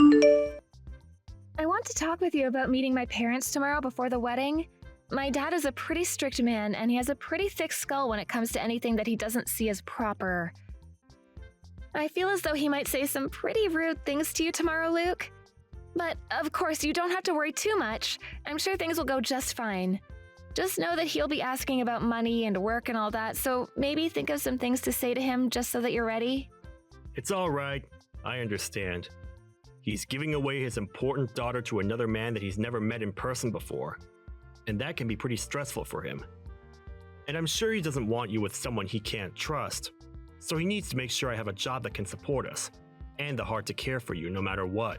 I want to talk with you about meeting my parents tomorrow before the wedding. My dad is a pretty strict man, and he has a pretty thick skull when it comes to anything that he doesn't see as proper. I feel as though he might say some pretty rude things to you tomorrow, Luke. But, of course, you don't have to worry too much. I'm sure things will go just fine. Just know that he'll be asking about money and work and all that, so maybe think of some things to say to him just so that you're ready. It's all right. I understand. He's giving away his important daughter to another man that he's never met in person before. And that can be pretty stressful for him. And I'm sure he doesn't want you with someone he can't trust. So he needs to make sure I have a job that can support us, and the heart to care for you no matter what.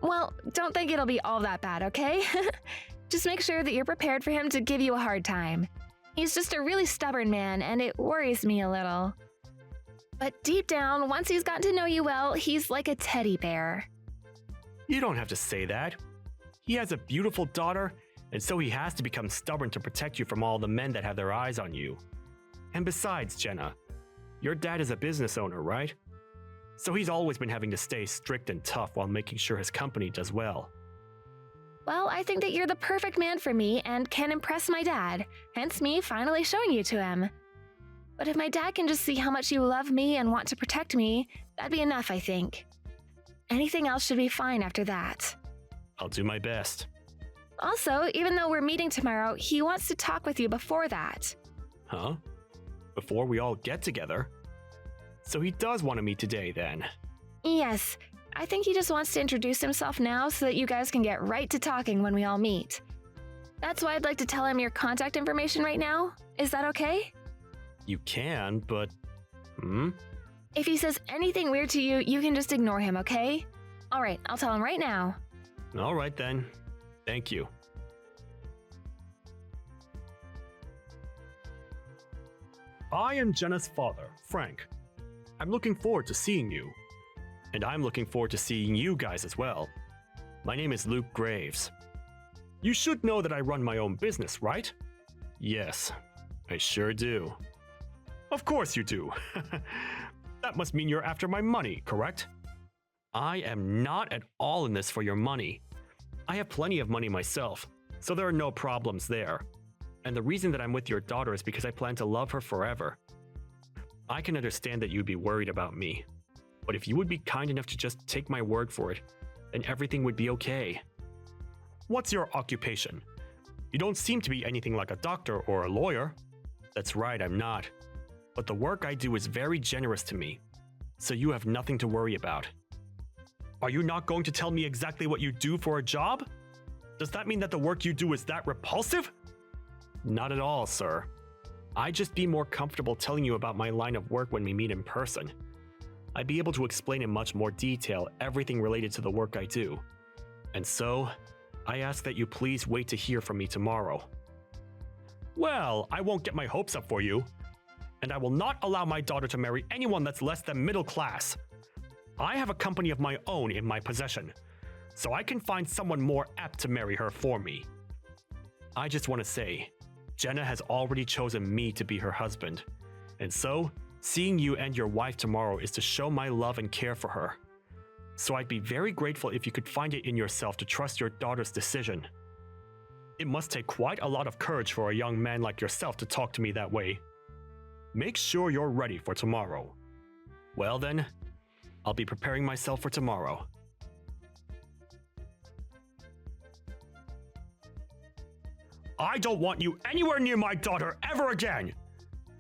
Well, don't think it'll be all that bad, okay? Just make sure that you're prepared for him to give you a hard time. He's just a really stubborn man, and it worries me a little. But deep down, once he's gotten to know you well, he's like a teddy bear. You don't have to say that. He has a beautiful daughter, and so he has to become stubborn to protect you from all the men that have their eyes on you. And besides, Jenna, your dad is a business owner, right? So he's always been having to stay strict and tough while making sure his company does well. Well, I think that you're the perfect man for me and can impress my dad, hence me finally showing you to him. But if my dad can just see how much you love me and want to protect me, that'd be enough, I think. Anything else should be fine after that. I'll do my best. Also, even though we're meeting tomorrow, he wants to talk with you before that. Huh? Before we all get together? So he does want to meet today, then? Yes, I think he just wants to introduce himself now so that you guys can get right to talking when we all meet. That's why I'd like to tell him your contact information right now. Is that okay? You can, but... If he says anything weird to you, you can just ignore him, okay? Alright, I'll tell him right now. Alright then. Thank you. I am Jenna's father, Frank. I'm looking forward to seeing you. And I'm looking forward to seeing you guys as well. My name is Luke Graves. You should know that I run my own business, right? Yes, I sure do. Of course you do. That must mean you're after my money, correct? I am not at all in this for your money. I have plenty of money myself, so there are no problems there. And the reason that I'm with your daughter is because I plan to love her forever. I can understand that you'd be worried about me, but if you would be kind enough to just take my word for it, then everything would be okay. What's your occupation? You don't seem to be anything like a doctor or a lawyer. That's right, I'm not. But the work I do is very generous to me, so you have nothing to worry about. Are you not going to tell me exactly what you do for a job? Does that mean that the work you do is that repulsive? Not at all, sir. I'd just be more comfortable telling you about my line of work when we meet in person. I'd be able to explain in much more detail everything related to the work I do. And so, I ask that you please wait to hear from me tomorrow. Well, I won't get my hopes up for you. And I will not allow my daughter to marry anyone that's less than middle class. I have a company of my own in my possession, so I can find someone more apt to marry her for me. I just want to say, Jenna has already chosen me to be her husband, and so, seeing you and your wife tomorrow is to show my love and care for her. So I'd be very grateful if you could find it in yourself to trust your daughter's decision. It must take quite a lot of courage for a young man like yourself to talk to me that way. Make sure you're ready for tomorrow. Well then, I'll be preparing myself for tomorrow. I don't want you anywhere near my daughter ever again!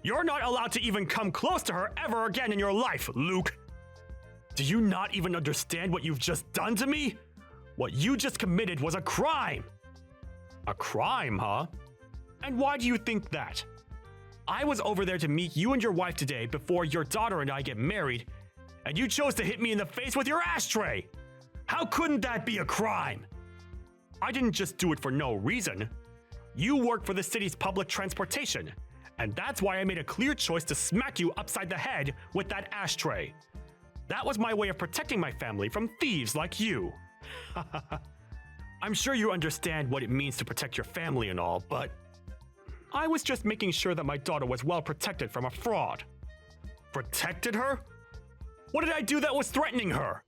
You're not allowed to even come close to her ever again in your life, Luke! Do you not even understand what you've just done to me? What you just committed was a crime! A crime, huh? And why do you think that? I was over there to meet you and your wife today before your daughter and I get married, and you chose to hit me in the face with your ashtray! How couldn't that be a crime? I didn't just do it for no reason. You work for the city's public transportation, and that's why I made a clear choice to smack you upside the head with that ashtray. That was my way of protecting my family from thieves like you. I'm sure you understand what it means to protect your family and all, but I was just making sure that my daughter was well protected from a fraud. Protected her? What did I do that was threatening her?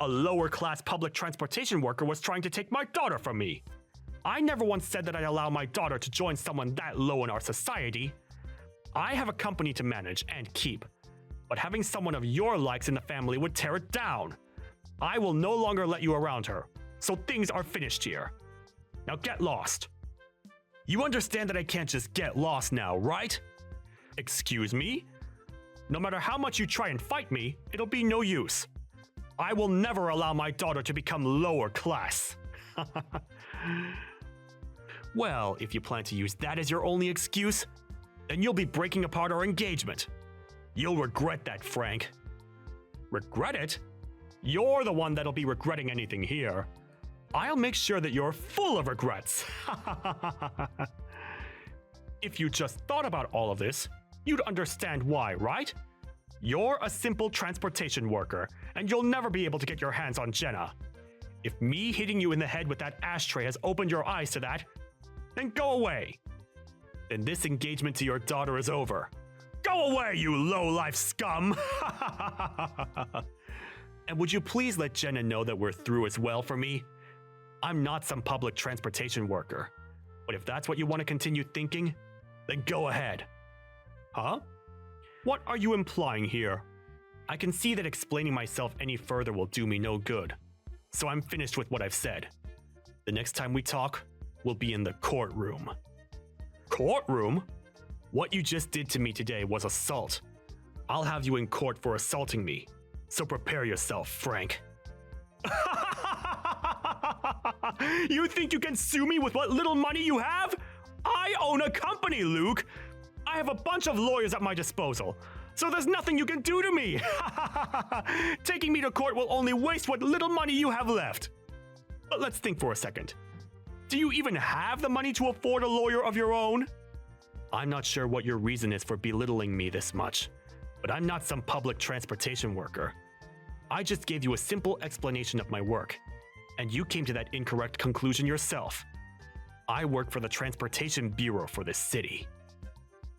A lower-class public transportation worker was trying to take my daughter from me. I never once said that I'd allow my daughter to join someone that low in our society. I have a company to manage and keep, but having someone of your likes in the family would tear it down. I will no longer let you around her, so things are finished here. Now get lost. You understand that I can't just get lost now, right? Excuse me? No matter how much you try and fight me, it'll be no use. I will never allow my daughter to become lower class. Well, if you plan to use that as your only excuse, then you'll be breaking apart our engagement. You'll regret that, Frank. Regret it? You're the one that'll be regretting anything here. I'll make sure that you're full of regrets. If you just thought about all of this, you'd understand why, right? You're a simple transportation worker, and you'll never be able to get your hands on Jenna. If me hitting you in the head with that ashtray has opened your eyes to that, then go away. Then this engagement to your daughter is over. Go away, you low-life scum! And would you please let Jenna know that we're through as well for me? I'm not some public transportation worker. But if that's what you want to continue thinking, then go ahead. Huh? What are you implying here? I can see that explaining myself any further will do me no good. So I'm finished with what I've said. The next time we talk, we'll be in the courtroom. Courtroom? What you just did to me today was assault. I'll have you in court for assaulting me. So prepare yourself, Frank. You think you can sue me with what little money you have? I own a company, Luke. I have a bunch of lawyers at my disposal, so there's nothing you can do to me. Taking me to court will only waste what little money you have left. But let's think for a second. Do you even have the money to afford a lawyer of your own? I'm not sure what your reason is for belittling me this much, but I'm not some public transportation worker. I just gave you a simple explanation of my work, and you came to that incorrect conclusion yourself. I work for the Transportation Bureau for this city.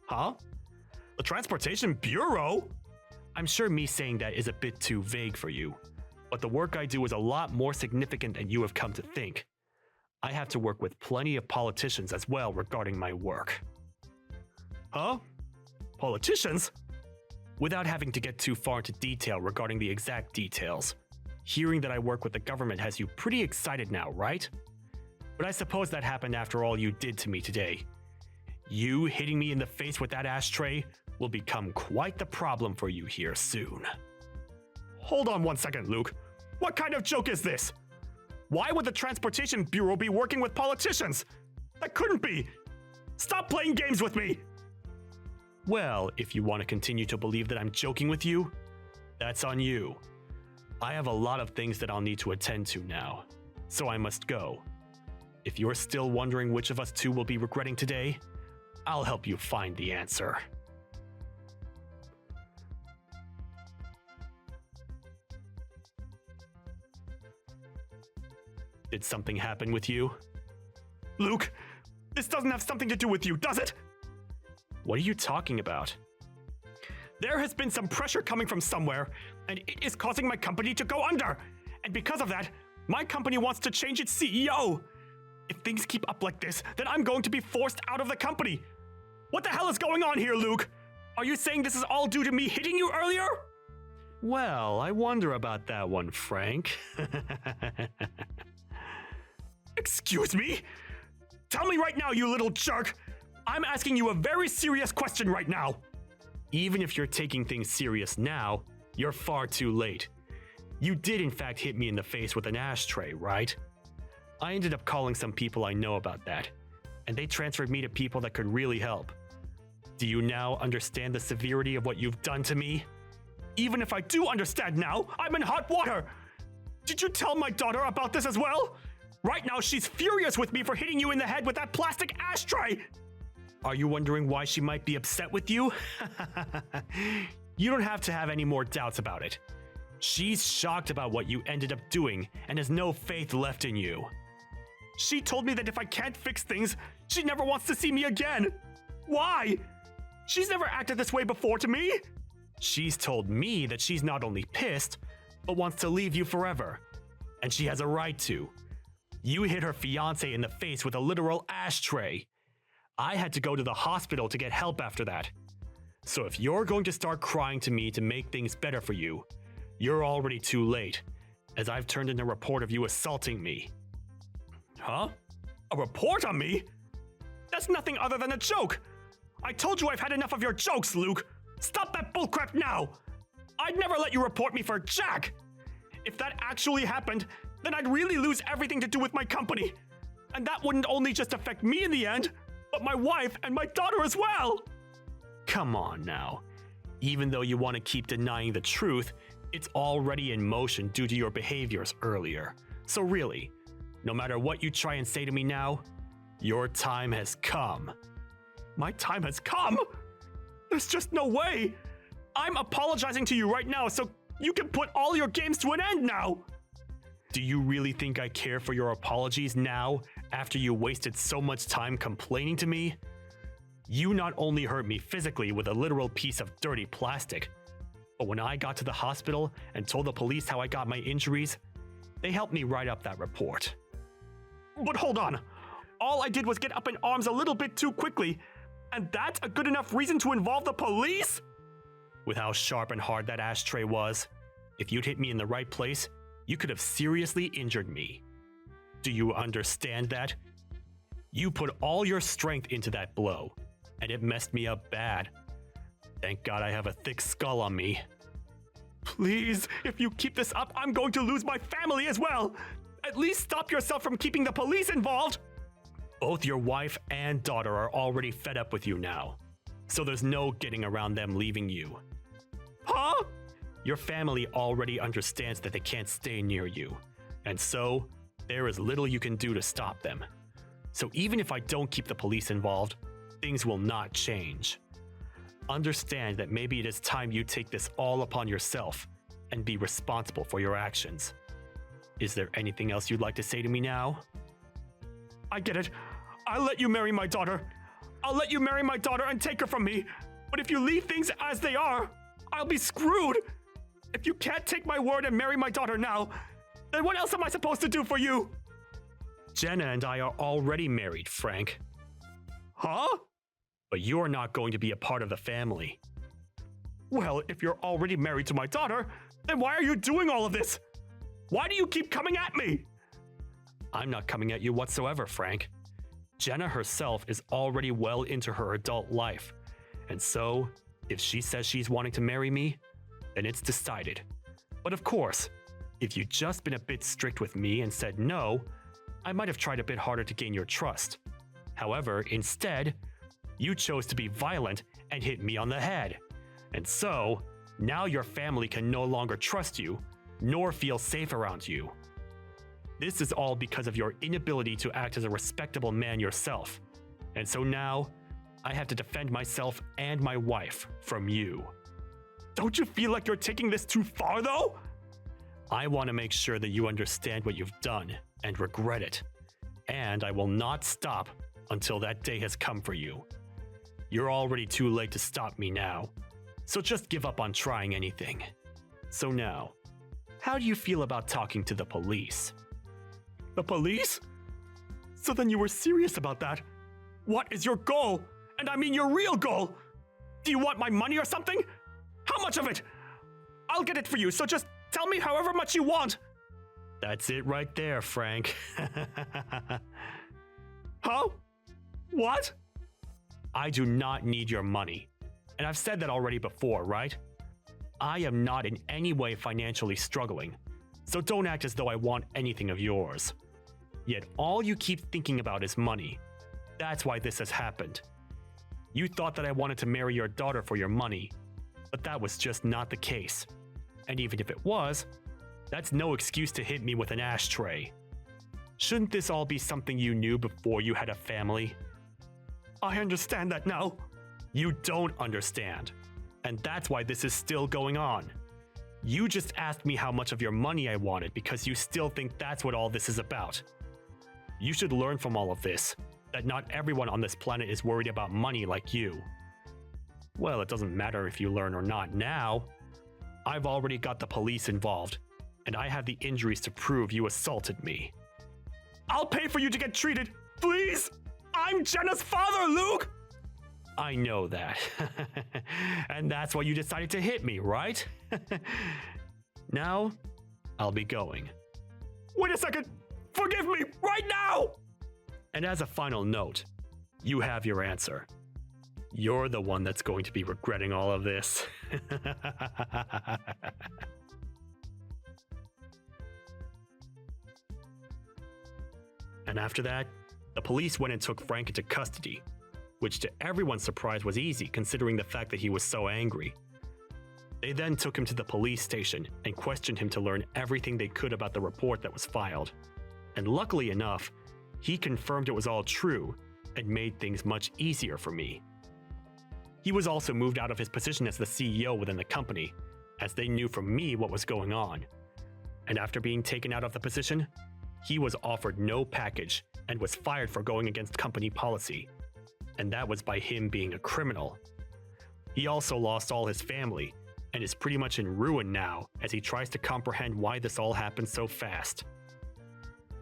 Huh? The Transportation Bureau? I'm sure me saying that is a bit too vague for you, but the work I do is a lot more significant than you have come to think. I have to work with plenty of politicians as well regarding my work. Huh? Politicians? Without having to get too far into detail regarding the exact details, hearing that I work with the government has you pretty excited now, right? But I suppose that happened after all you did to me today. You hitting me in the face with that ashtray will become quite the problem for you here soon. Hold on one second, Luke. What kind of joke is this? Why would the Transportation Bureau be working with politicians? That couldn't be! Stop playing games with me! Well, if you want to continue to believe that I'm joking with you, that's on you. I have a lot of things that I'll need to attend to now, so I must go. If you're still wondering which of us two will be regretting today, I'll help you find the answer. Did something happen with you? Luke, this doesn't have something to do with you, does it? What are you talking about? There has been some pressure coming from somewhere, and it is causing my company to go under. And because of that, my company wants to change its CEO. If things keep up like this, then I'm going to be forced out of the company. What the hell is going on here, Luke? Are you saying this is all due to me hitting you earlier? Well, I wonder about that one, Frank. Excuse me? Tell me right now, you little jerk! I'm asking you a very serious question right now. Even if you're taking things serious now, you're far too late. You did in fact hit me in the face with an ashtray, right? I ended up calling some people I know about that, and they transferred me to people that could really help. Do you now understand the severity of what you've done to me? Even if I do understand now, I'm in hot water! Did you tell my daughter about this as well? Right now she's furious with me for hitting you in the head with that plastic ashtray! Are you wondering why she might be upset with you? You don't have to have any more doubts about it. She's shocked about what you ended up doing and has no faith left in you. She told me that if I can't fix things, she never wants to see me again. Why? She's never acted this way before to me. She's told me that she's not only pissed, but wants to leave you forever. And she has a right to. You hit her fiancé in the face with a literal ashtray. I had to go to the hospital to get help after that. So if you're going to start crying to me to make things better for you, you're already too late, as I've turned in a report of you assaulting me. Huh? A report on me? That's nothing other than a joke! I told you I've had enough of your jokes, Luke! Stop that bullcrap now! I'd never let you report me for Jack! If that actually happened, then I'd really lose everything to do with my company. And that wouldn't only just affect me in the end, but my wife and my daughter as well! Come on now. Even though you want to keep denying the truth, it's already in motion due to your behaviors earlier. So really, no matter what you try and say to me now, your time has come. My time has come? There's just no way! I'm apologizing to you right now so you can put all your games to an end now! Do you really think I care for your apologies now, after you wasted so much time complaining to me? You not only hurt me physically with a literal piece of dirty plastic, but when I got to the hospital and told the police how I got my injuries, they helped me write up that report. But hold on! All I did was get up in arms a little bit too quickly, and that's a good enough reason to involve the police? With how sharp and hard that ashtray was, if you'd hit me in the right place, you could have seriously injured me. Do you understand that? You put all your strength into that blow, and it messed me up bad. Thank God I have a thick skull on me. Please, if you keep this up, I'm going to lose my family as well! At least stop yourself from keeping the police involved! Both your wife and daughter are already fed up with you now, so there's no getting around them leaving you. Huh? Your family already understands that they can't stay near you, and so there is little you can do to stop them. So even if I don't keep the police involved, things will not change. Understand that maybe it is time you take this all upon yourself and be responsible for your actions. Is there anything else you'd like to say to me now? I get it. I'll let you marry my daughter. I'll let you marry my daughter and take her from me. But if you leave things as they are, I'll be screwed. If you can't take my word and marry my daughter now, then what else am I supposed to do for you? Jenna and I are already married, Frank. Huh? But you're not going to be a part of the family. Well, if you're already married to my daughter, then why are you doing all of this? Why do you keep coming at me? I'm not coming at you whatsoever, Frank. Jenna herself is already well into her adult life, and so, if she says she's wanting to marry me, then it's decided. But of course, if you'd just been a bit strict with me and said no, I might have tried a bit harder to gain your trust. However, instead, you chose to be violent and hit me on the head. And so, now your family can no longer trust you, nor feel safe around you. This is all because of your inability to act as a respectable man yourself. And so now, I have to defend myself and my wife from you. Don't you feel like you're taking this too far, though? I want to make sure that you understand what you've done and regret it. And I will not stop until that day has come for you. You're already too late to stop me now, so just give up on trying anything. So now, how do you feel about talking to the police? The police? So then you were serious about that? What is your goal? And I mean your real goal! Do you want my money or something? How much of it? I'll get it for you, so just tell me however much you want. That's it right there, Frank. Huh? What? I do not need your money. And I've said that already before, right? I am not in any way financially struggling, so don't act as though I want anything of yours. Yet all you keep thinking about is money. That's why this has happened. You thought that I wanted to marry your daughter for your money, but that was just not the case. And even if it was, that's no excuse to hit me with an ashtray. Shouldn't this all be something you knew before you had a family? I understand that now. You don't understand. And that's why this is still going on. You just asked me how much of your money I wanted because you still think that's what all this is about. You should learn from all of this, that not everyone on this planet is worried about money like you. Well, it doesn't matter if you learn or not now. I've already got the police involved, and I have the injuries to prove you assaulted me. I'll pay for you to get treated, please! I'm Jenna's father, Luke! I know that. And that's why you decided to hit me, right? Now, I'll be going. Wait a second! Forgive me, right now! And as a final note, you have your answer. You're the one that's going to be regretting all of this. And after that, the police went and took Frank into custody, which to everyone's surprise was easy considering the fact that he was so angry. They then took him to the police station and questioned him to learn everything they could about the report that was filed. And luckily enough, he confirmed it was all true and made things much easier for me. He was also moved out of his position as the CEO within the company, as they knew from me what was going on. And after being taken out of the position, he was offered no package and was fired for going against company policy. And that was by him being a criminal. He also lost all his family and is pretty much in ruin now as he tries to comprehend why this all happened so fast.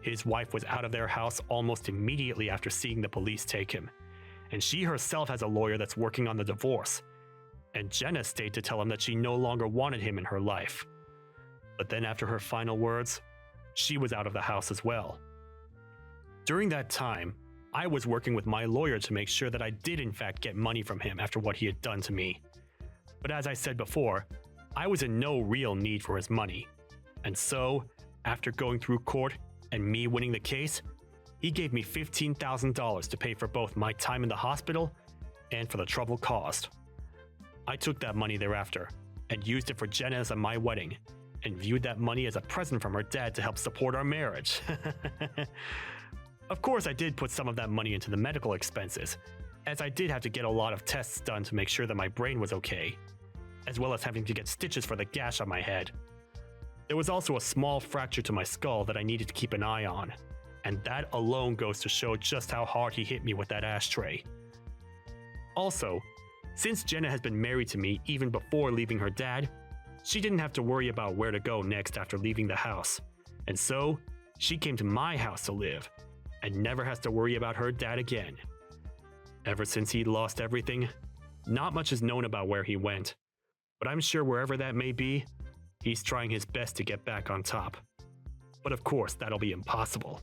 His wife was out of their house almost immediately after seeing the police take him, and she herself has a lawyer that's working on the divorce, and Jenna stayed to tell him that she no longer wanted him in her life. But then after her final words, she was out of the house as well. During that time, I was working with my lawyer to make sure that I did in fact get money from him after what he had done to me. But as I said before, I was in no real need for his money. And so, after going through court and me winning the case, he gave me $15,000 to pay for both my time in the hospital and for the trouble caused. I took that money thereafter and used it for Jenna's and my wedding, and viewed that money as a present from her dad to help support our marriage. Of course, I did put some of that money into the medical expenses, as I did have to get a lot of tests done to make sure that my brain was okay, as well as having to get stitches for the gash on my head. There was also a small fracture to my skull that I needed to keep an eye on, and that alone goes to show just how hard he hit me with that ashtray. Also, since Jenna has been married to me even before leaving her dad, she didn't have to worry about where to go next after leaving the house, and so she came to my house to live, and never has to worry about her dad again. Ever since he lost everything, not much is known about where he went, but I'm sure wherever that may be, he's trying his best to get back on top. But of course, that'll be impossible.